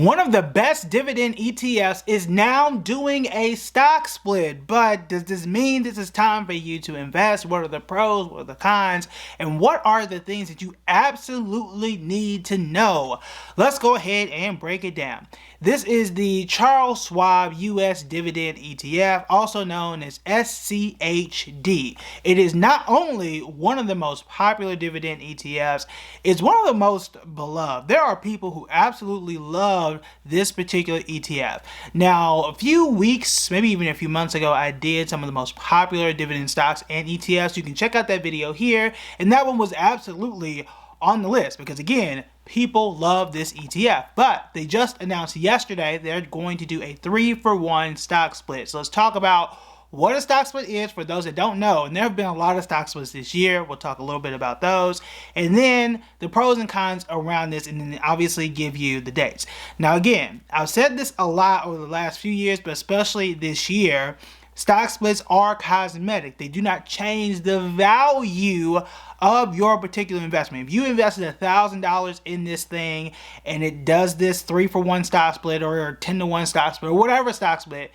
One of the best dividend ETFs is now doing a stock split, but does this mean this is time for you to invest? What are the pros, what are the cons, and what are the things that you absolutely need to know? Let's go ahead and break it down. This is the Charles Schwab US Dividend ETF, also known as SCHD. It is not only one of the most popular dividend ETFs, it's one of the most beloved. There are people who absolutely love this particular ETF. Now, a few weeks, maybe even a few months ago, I did some of the most popular dividend stocks and ETFs. You can check out that video here, and that one was absolutely on the list because, again, people love this ETF. But they just announced yesterday they're going to do a 3-for-1 stock split. So let's talk about what a stock split is for those that don't know. And there have been a lot of stock splits this year. We'll talk a little bit about those. And then the pros and cons around this, and then obviously give you the dates. Now, again, I've said this a lot over the last few years, but especially this year, stock splits are cosmetic. They do not change the value of your particular investment. If you invested $1,000 in this thing and it does this 3-for-1 stock split or 10-to-1 stock split or whatever stock split,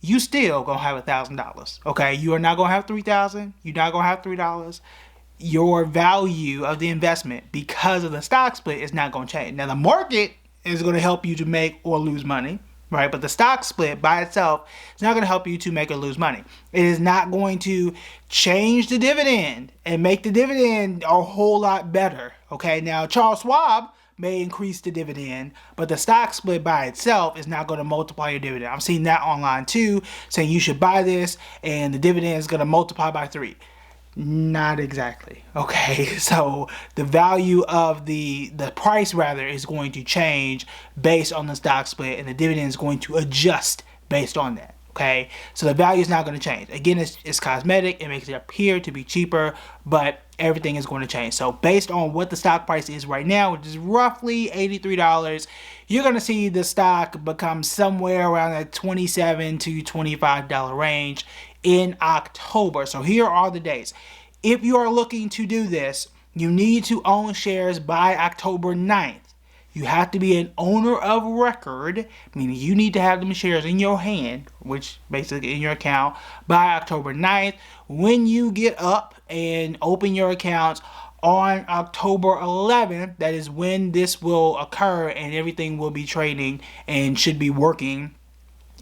you still gonna have $1,000. Okay, you are not gonna have $3,000. You're not gonna have $3. Your value of the investment because of the stock split is not gonna change. Now, the market is gonna help you to make or lose money, right? But the stock split by itself is not gonna help you to make or lose money. It is not going to change the dividend and make the dividend a whole lot better. Okay, now Charles Schwab may increase the dividend, but the stock split by itself is not going to multiply your dividend. I'm seeing that online too, saying you should buy this and the dividend is going to multiply by 3. Not exactly. Okay, so the value of the price rather is going to change based on the stock split, and the dividend is going to adjust based on that. Okay, so the value is not going to change. Again, it's cosmetic. It makes it appear to be cheaper, but everything is going to change. So based on what the stock price is right now, which is roughly $83, you're going to see the stock become somewhere around that $27 to $25 range in October. So here are the dates. If you are looking to do this, you need to own shares by October 9th. You have to be an owner of record, meaning you need to have them shares in your hand, which basically in your account, by October 9th. When you get up and open your accounts on October 11th, that is when this will occur and everything will be trading and should be working.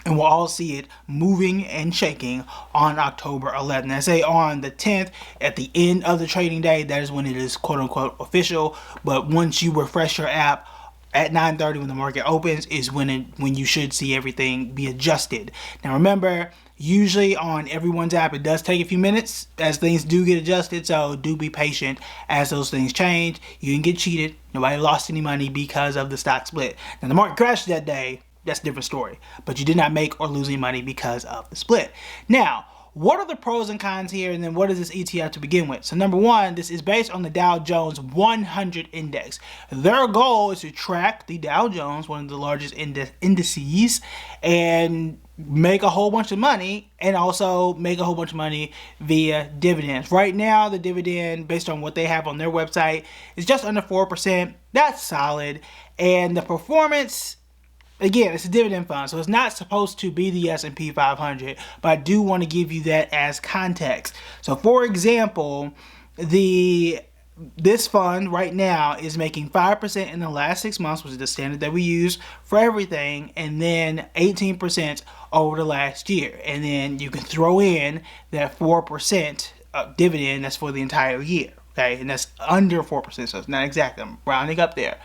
And we'll all see it moving and shaking on October 11th. I say on the 10th, at the end of the trading day, that is when it is quote-unquote official. But once you refresh your app at 9:30 when the market opens is when you should see everything be adjusted. Now remember, usually on everyone's app, it does take a few minutes as things do get adjusted. So do be patient as those things change. You didn't get cheated. Nobody lost any money because of the stock split. Now the market crashed that day. That's a different story. But you did not make or lose any money because of the split. Now, what are the pros and cons here, and then what is this ETF to begin with? So number one, this is based on the Dow Jones 100 index. Their goal is to track the Dow Jones, one of the largest indices, and make a whole bunch of money, and also make a whole bunch of money via dividends. Right now, the dividend, based on what they have on their website, is just under 4%. That's solid. And the performance, again, it's a dividend fund, so it's not supposed to be the S&P 500, but I do want to give you that as context. So, for example, this fund right now is making 5% in the last 6 months, which is the standard that we use for everything, and then 18% over the last year. And then you can throw in that 4% dividend that's for the entire year, okay? And that's under 4%, so it's not exact. I'm rounding up there,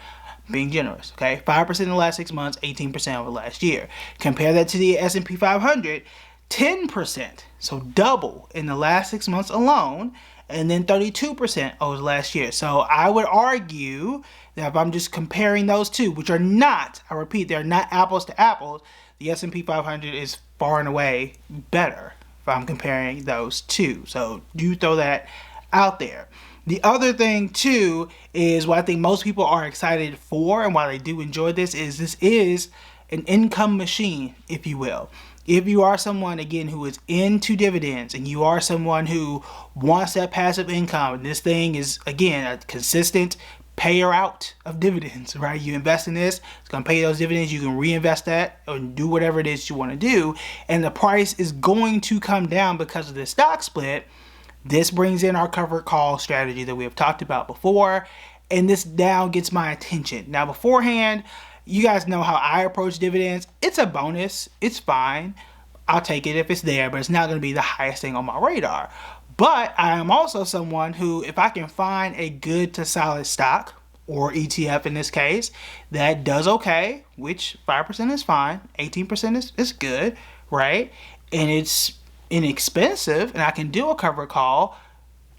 being generous, okay? 5% in the last 6 months, 18% over the last year. Compare that to the S&P 500, 10%, so double in the last 6 months alone, and then 32% over the last year. So I would argue that if I'm just comparing those two, which are not, I repeat, they're not apples to apples, the S&P 500 is far and away better if I'm comparing those two. So do throw that out there. The other thing too is what I think most people are excited for, and why they do enjoy this is an income machine, if you will. If you are someone, again, who is into dividends, and you are someone who wants that passive income, and this thing is, again, a consistent payer out of dividends, right? You invest in this, it's gonna pay those dividends, you can reinvest that or do whatever it is you want to do, and the price is going to come down because of this stock split. This brings in our covered call strategy that we have talked about before, and this now gets my attention. Now beforehand, you guys know how I approach dividends. It's a bonus, it's fine, I'll take it if it's there, but it's not going to be the highest thing on my radar. But I am also someone who, if I can find a good to solid stock, or ETF in this case, that does okay, which 5% is fine, 18% is good, right? And it's inexpensive, and I can do a covered call,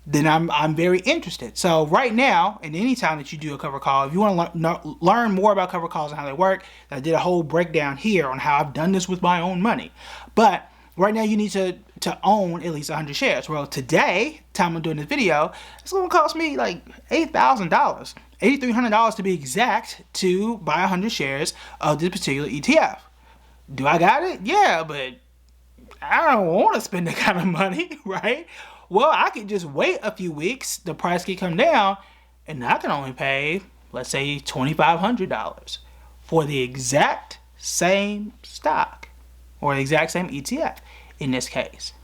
then I'm very interested. So right now, and anytime that you do a covered call, if you want to learn more about covered calls and how they work, I did a whole breakdown here on how I've done this with my own money. But right now you need to own at least 100 shares. Well, today, time I'm doing this video, it's going to cost me like $8,000, $8,300 to be exact, to buy 100 shares of this particular ETF. Do I got it? Yeah, but I don't want to spend that kind of money, right? Well, I could just wait a few weeks, the price could come down, and I can only pay, let's say, $2,500 for the exact same stock, or the exact same ETF in this case.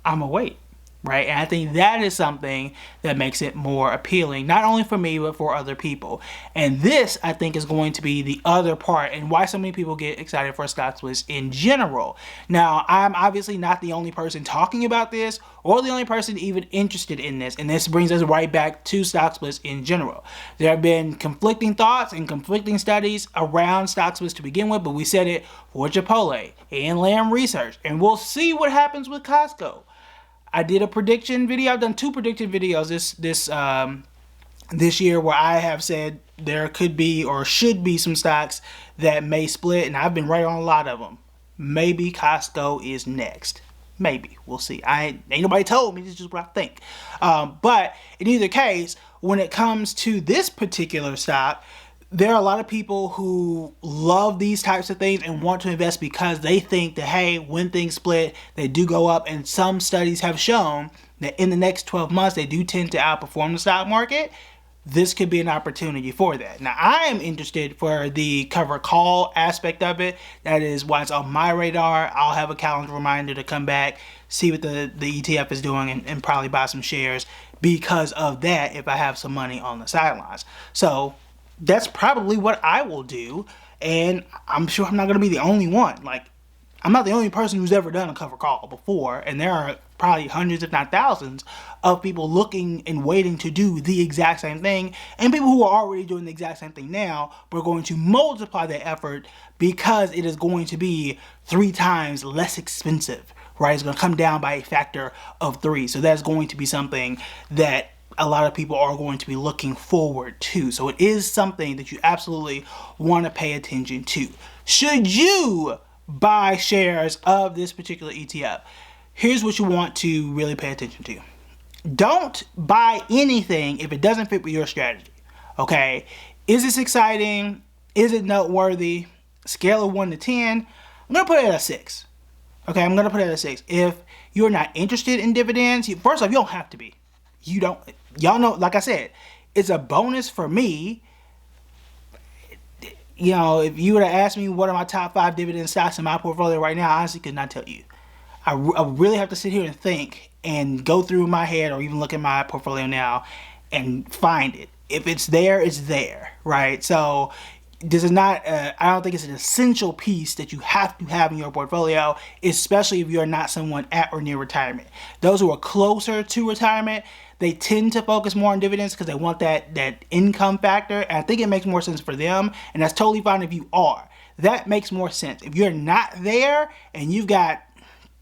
I'm gonna wait, right? And I think that is something that makes it more appealing, not only for me, but for other people. And this, I think, is going to be the other part and why so many people get excited for stock splits in general. Now, I'm obviously not the only person talking about this or the only person even interested in this. And this brings us right back to stock splits in general. There have been conflicting thoughts and conflicting studies around stock splits to begin with, but we said it for Chipotle and Lamb Research, and we'll see what happens with Costco. I did a prediction video. I've done 2 prediction videos this year where I have said there could be or should be some stocks that may split, and I've been right on a lot of them. Maybe Costco is next. Maybe. We'll see. Ain't nobody told me. This is just what I think. But in either case, when it comes to this particular stock, there are a lot of people who love these types of things and want to invest because they think that, hey, when things split, they do go up. And some studies have shown that in the next 12 months, they do tend to outperform the stock market. This could be an opportunity for that. Now, I am interested for the covered call aspect of it. That is why it's on my radar. I'll have a calendar reminder to come back, see what the ETF is doing, and probably buy some shares because of that if I have some money on the sidelines. So that's probably what I will do, and I'm sure I'm not going to be the only one. Like, I'm not the only person who's ever done a covered call before, and there are probably hundreds, if not thousands, of people looking and waiting to do the exact same thing, and people who are already doing the exact same thing now, but are going to multiply their effort because it is going to be 3 times less expensive, right? It's going to come down by a factor of 3, so that's going to be something that a lot of people are going to be looking forward to. So it is something that you absolutely want to pay attention to. Should you buy shares of this particular ETF? Here's what you want to really pay attention to. Don't buy anything if it doesn't fit with your strategy. Okay? Is this exciting? Is it noteworthy? Scale of 1 to 10. I'm going to put it at a 6. Okay? I'm going to put it at a 6. If you're not interested in dividends, first off, you don't have to be. You don't, y'all know, like I said, it's a bonus for me. You know, if you would have asked me what are my top 5 dividend stocks in my portfolio right now, I honestly could not tell you. I really have to sit here and think and go through my head or even look at my portfolio now and find it. If it's there, it's there, right? So this is not, I don't think it's an essential piece that you have to have in your portfolio, especially if you're not someone at or near retirement. Those who are closer to retirement, they tend to focus more on dividends because they want that income factor. And I think it makes more sense for them. And that's totally fine if you are. That makes more sense. If you're not there and you've got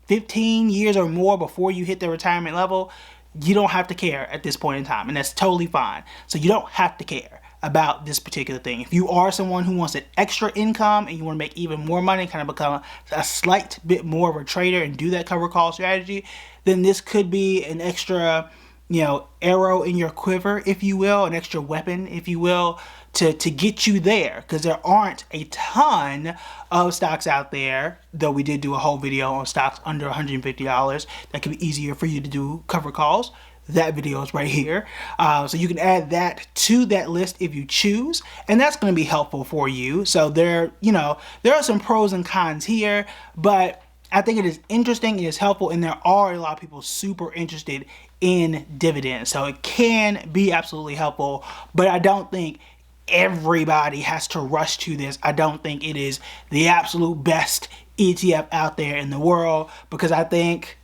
15 years or more before you hit the retirement level, you don't have to care at this point in time. And that's totally fine. So you don't have to care about this particular thing. If you are someone who wants an extra income and you want to make even more money, kind of become a slight bit more of a trader and do that cover call strategy, then this could be an extra, you know, arrow in your quiver, if you will, an extra weapon, if you will, to get you there, because there aren't a ton of stocks out there, though we did do a whole video on stocks under $150 that could be easier for you to do cover calls. that video is right here. So you can add that to that list if you choose, and that's going to be helpful for you. So there are some pros and cons here, but I think it is interesting, it is helpful, and there are a lot of people super interested in dividends. So it can be absolutely helpful, but I don't think everybody has to rush to this. I don't think it is the absolute best ETF out there in the world, because I think,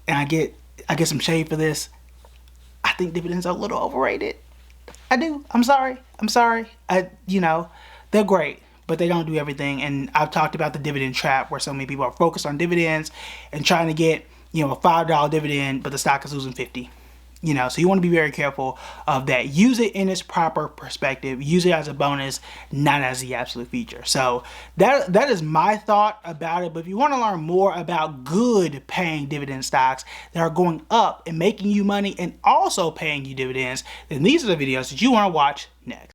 and I get some shade for this, I think dividends are a little overrated. I do. I'm sorry. They're great, but they don't do everything. And I've talked about the dividend trap, where so many people are focused on dividends and trying to get, a $5 dividend, but the stock is losing 50. So you want to be very careful of that. Use it in its proper perspective. Use it as a bonus, not as the absolute feature. So that is my thought about it. But if you want to learn more about good paying dividend stocks that are going up and making you money and also paying you dividends, then these are the videos that you want to watch next.